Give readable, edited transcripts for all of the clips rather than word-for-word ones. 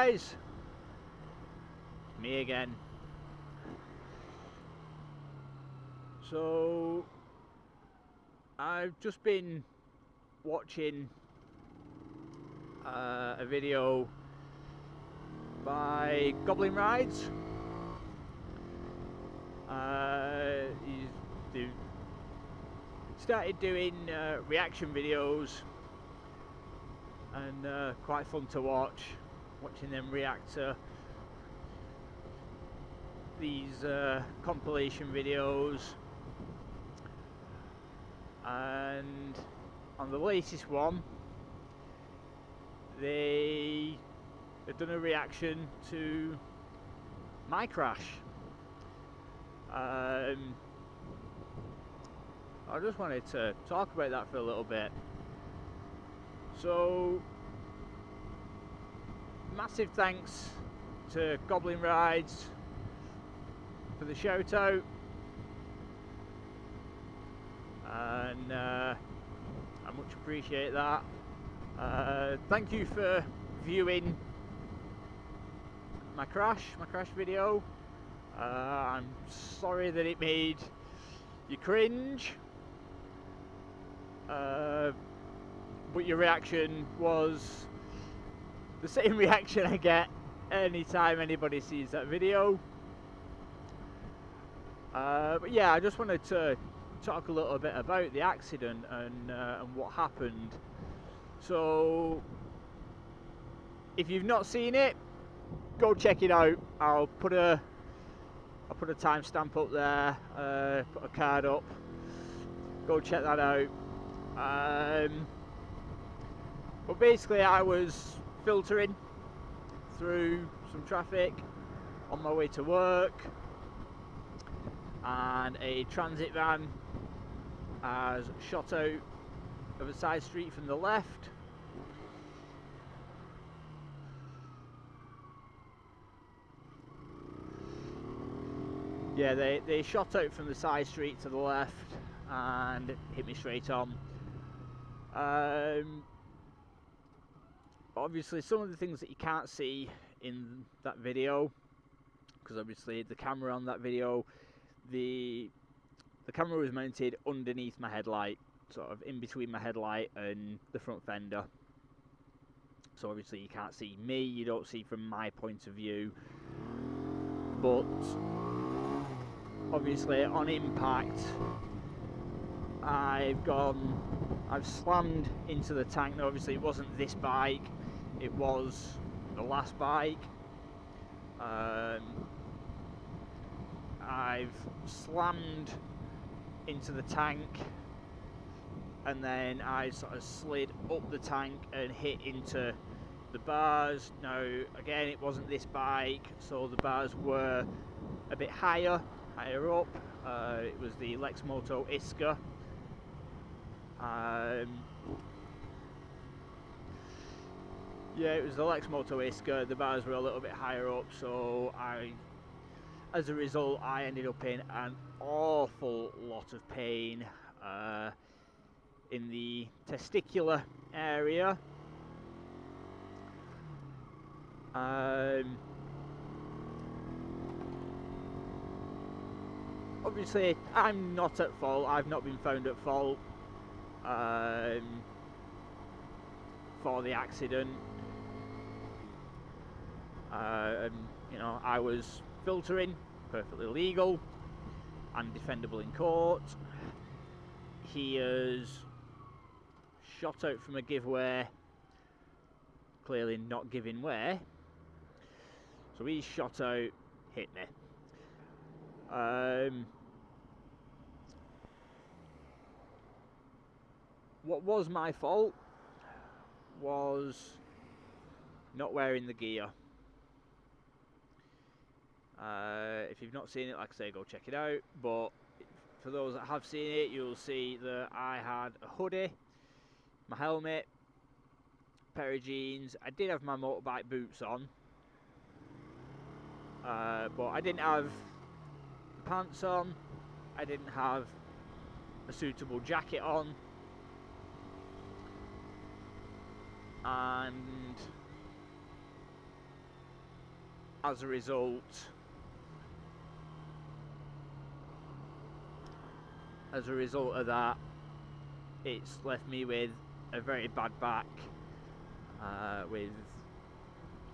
guys, me again. So I've just been watching a video by Goblin Rides. He started doing reaction videos, and quite fun to watching them react to these compilation videos. And on the latest one, they have done a reaction to my crash. I just wanted to talk about that for a little bit. So, massive thanks to Goblin Rides for the shout out, and I much appreciate that. Thank you for viewing my crash video. I'm sorry that it made you cringe, but your reaction was the same reaction I get anytime anybody sees that video. But yeah, I just wanted to talk a little bit about the accident and what happened. So if you've not seen it, go check it out. I'll put a timestamp up there, put a card up. Go check that out. But basically, I was filtering through some traffic on my way to work, and a transit van has shot out of a side street from the left. Yeah, they shot out from the side street to the left and hit me straight on. Obviously, some of the things that you can't see in that video, because obviously the camera on that video, the camera was mounted underneath my headlight, sort of in between my headlight and the front fender. So obviously you can't see me, you don't see from my point of view. But obviously on impact, I've slammed into the tank. Now obviously it wasn't this bike, it was the last bike. I've slammed into the tank, and then I sort of slid up the tank and hit into the bars. Now again, it wasn't this bike, so the bars were a bit higher up. It was the Lexmoto Iska. Yeah, it was the Lexmoto Iska. The bars were a little bit higher up, so as a result, I ended up in an awful lot of pain in the testicular area. Obviously, I'm not at fault. I've not been found at fault for the accident. You know, I was filtering, perfectly legal and defendable in court. He has shot out from a giveaway, clearly not giving way. So he's shot out, hit me. What was my fault was not wearing the gear. If you've not seen it, like I say, go check it out. But for those that have seen it, you'll see that I had a hoodie, my helmet, pair of jeans. I did have my motorbike boots on, but I didn't have the pants on. I didn't have a suitable jacket on, and as a result, of that, it's left me with a very bad back, with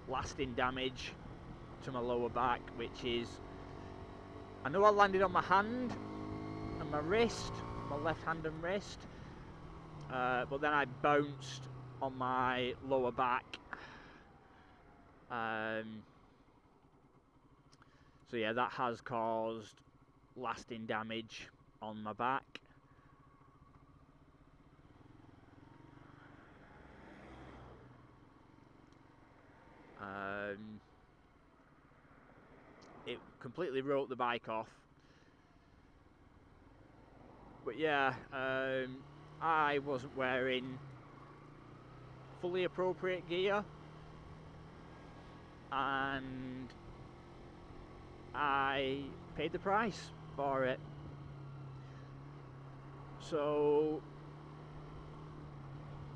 lasting damage to my lower back, which is, I know I landed on my hand and my wrist, my left hand and wrist, but then I bounced on my lower back. So yeah, that has caused lasting damage on my back. It completely wrote the bike off. But yeah, I wasn't wearing fully appropriate gear, and I paid the price for it. So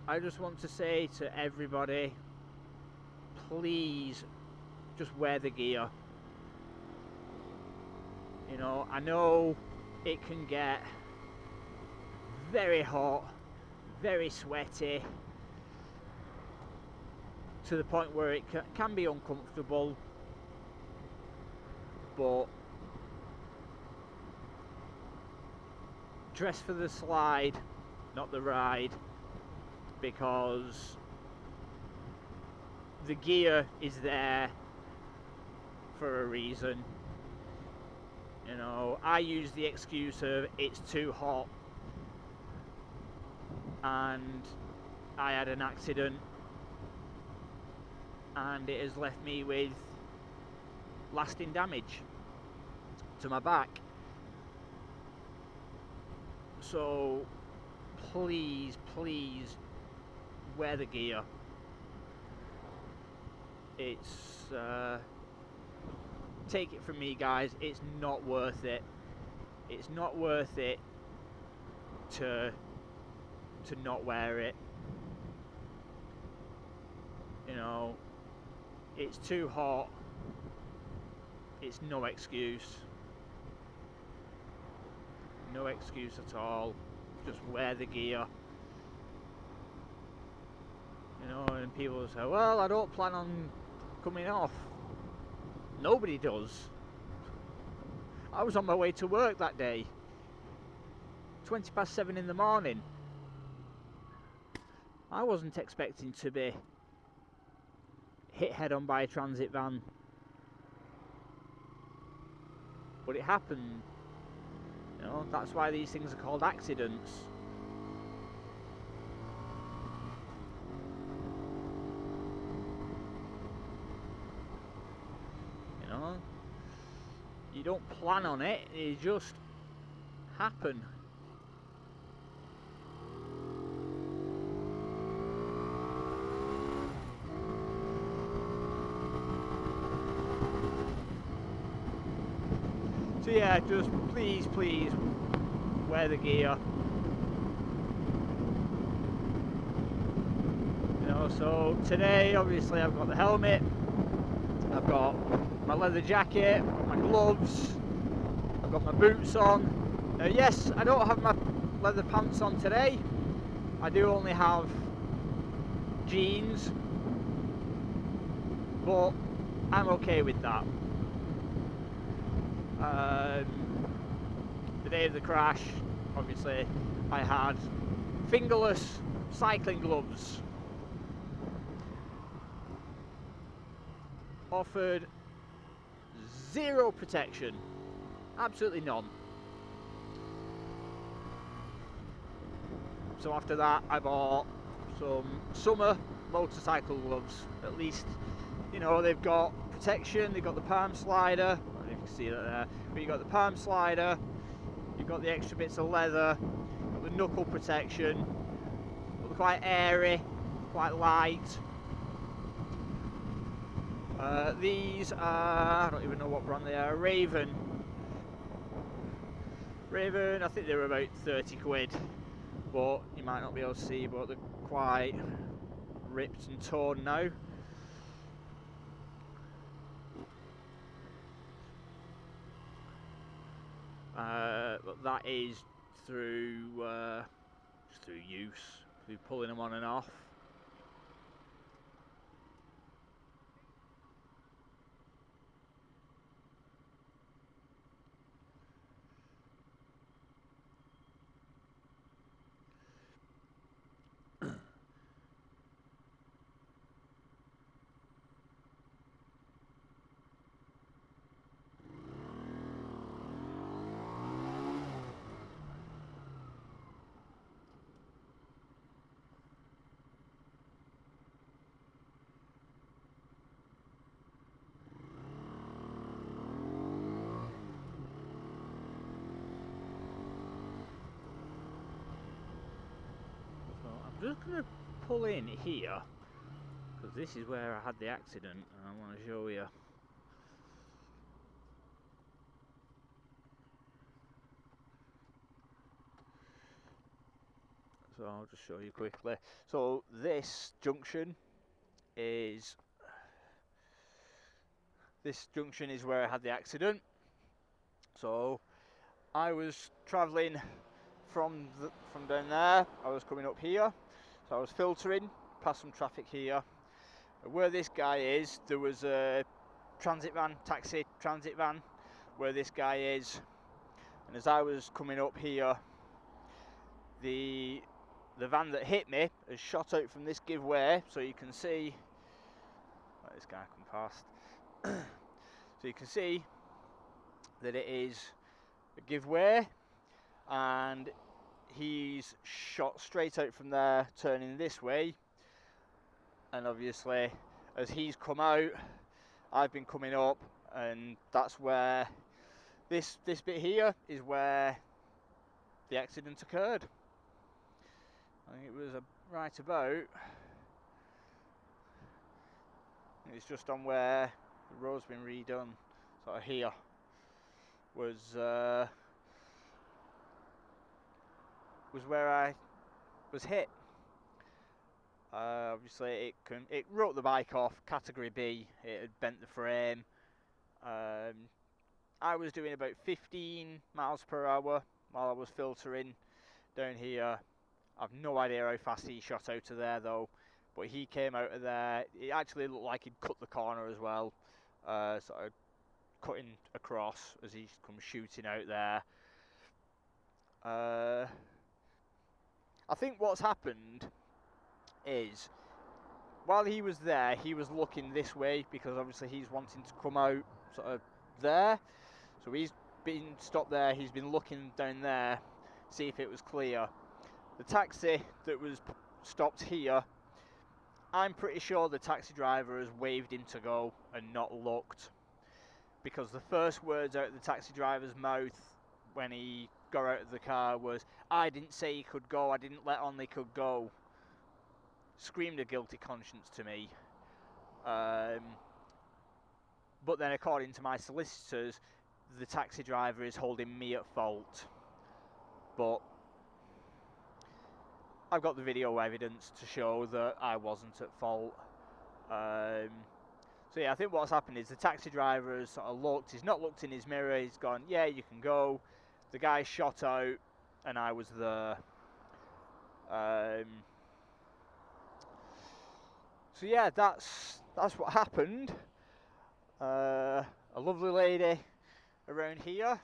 I just want to say to everybody, please just wear the gear. You know, I know it can get very hot, very sweaty, to the point where it can be uncomfortable, but dress for the slide, not the ride, because the gear is there for a reason. You know, I use the excuse of it's too hot, and I had an accident and it has left me with lasting damage to my back. So please, please wear the gear. It's take it from me, guys, it's not worth it. It's not worth it to not wear it. You know, it's too hot. It's no excuse. No excuse at all. Just wear the gear. You know, and people say, well, I don't plan on coming off. Nobody does. I was on my way to work that day. 7:20 in the morning. I wasn't expecting to be hit head on by a transit van. But it happened. You know, that's why these things are called accidents. You know, you don't plan on it, it just happen. So yeah, just please, please wear the gear. You know, so today obviously I've got the helmet, I've got my leather jacket, I've got my gloves, I've got my boots on. Yes, I don't have my leather pants on today. I do only have jeans, but I'm okay with that. The day of the crash, obviously, I had fingerless cycling gloves. Offered zero protection, absolutely none. So after that, I bought some summer motorcycle gloves. At least, you know, they've got protection, they've got the palm slider. You can see that there, but you've got the palm slider, you've got the extra bits of leather, got the knuckle protection, but they're quite airy, quite light. These are, I don't even know what brand they are, Raven, I think they were about 30 quid, but you might not be able to see, but they're quite ripped and torn now. But that is through just through use, through pulling them on and off. I'm just going to pull in here, because this is where I had the accident, and I want to show you. So I'll just show you quickly. So this junction is where I had the accident. So I was travelling from down there. I was coming up here, so I was filtering past some traffic here. Where this guy is, there was a taxi transit van where this guy is, and as I was coming up here, the van that hit me has shot out from this give way, so you can see, let this guy come past, so you can see that it is a give way, and he's shot straight out from there turning this way, and obviously as he's come out, I've been coming up, and that's where this bit here is where the accident occurred. I think it was right about, it's just on where the road's been redone, sort of here was where I was hit. Obviously it wrote the bike off, category B, it had bent the frame. I was doing about 15 miles per hour while I was filtering down here. I've no idea how fast he shot out of there though, but he came out of there. It actually looked like he'd cut the corner as well, sort of cutting across as he's come shooting out there. I think what's happened is, while he was there, he was looking this way because obviously he's wanting to come out sort of there. So he's been stopped there, he's been looking down there, see if it was clear. The taxi that was stopped here, I'm pretty sure the taxi driver has waved in to go and not looked, because the first words out of the taxi driver's mouth when he got out of the car was, "I didn't say he could go, I didn't let on they could go." Screamed a guilty conscience to me. But then according to my solicitors, the taxi driver is holding me at fault. But I've got the video evidence to show that I wasn't at fault. So yeah, I think what's happened is the taxi driver has sort of looked, he's not looked in his mirror, he's gone, yeah, you can go. The guy shot out and I was there. So yeah, that's what happened. A lovely lady around here,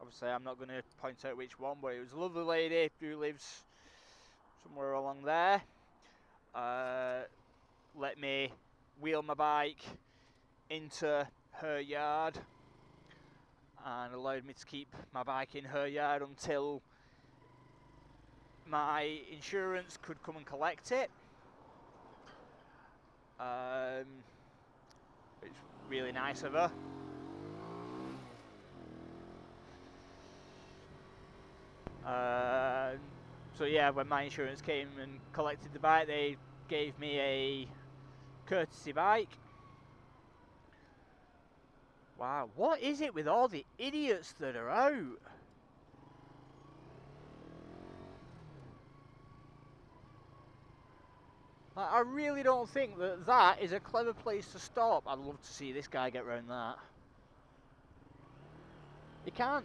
obviously I'm not going to point out which one, but it was a lovely lady who lives somewhere along there. Let me wheel my bike into her yard and allowed me to keep my bike in her yard until my insurance could come and collect it. It's really nice of her. So yeah, when my insurance came and collected the bike, they gave me a courtesy bike. Wow, what is it with all the idiots that are out? Like, I really don't think that is a clever place to stop. I'd love to see this guy get round that. He can't.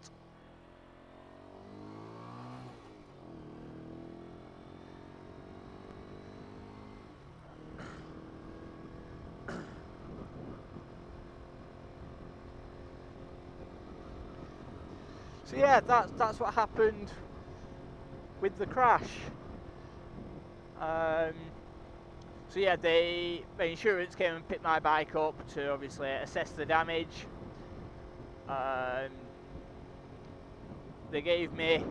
So yeah, that's what happened with the crash. So yeah, my insurance came and picked my bike up to obviously assess the damage. They gave me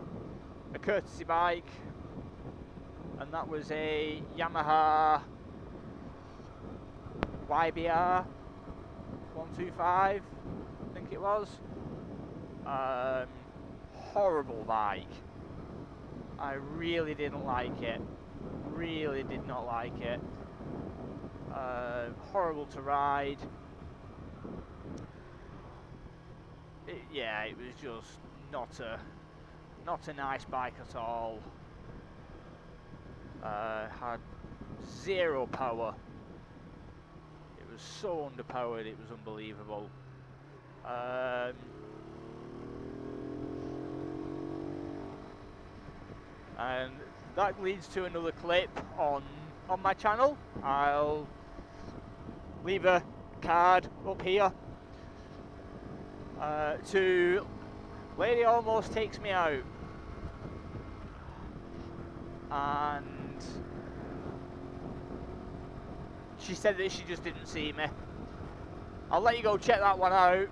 a courtesy bike, and that was a Yamaha cbr125r, I think it was. Horrible bike. I really didn't like it. Really did not like it. Horrible to ride. Yeah, it was just not a nice bike at all. Had zero power. It was so underpowered, it was unbelievable. And that leads to another clip on my channel. I'll leave a card up here. To lady almost takes me out, and she said that she just didn't see me. I'll let you go check that one out.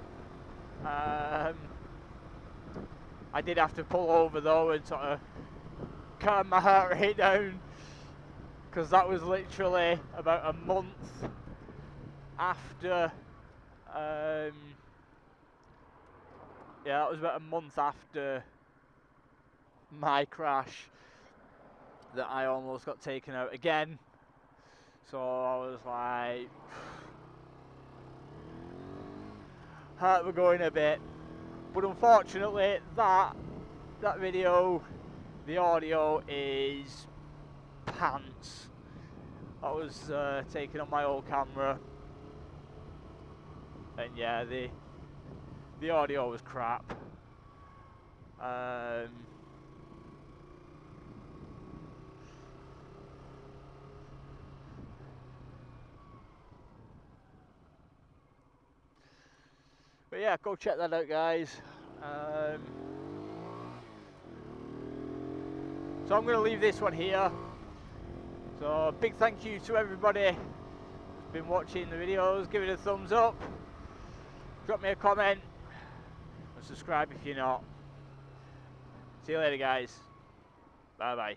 I did have to pull over though and sort of calm my heart rate down, because that was literally about a month after yeah, that was about a month after my crash that I almost got taken out again. So I was like, heart were going a bit. But unfortunately, that video, the audio is pants. That was taken on my old camera, and yeah, the audio was crap. But yeah, go check that out, guys. So I'm going to leave this one here. So big thank you to everybody who's been watching the videos. Give it a thumbs up, drop me a comment, and subscribe if you're not. See you later, guys. Bye bye.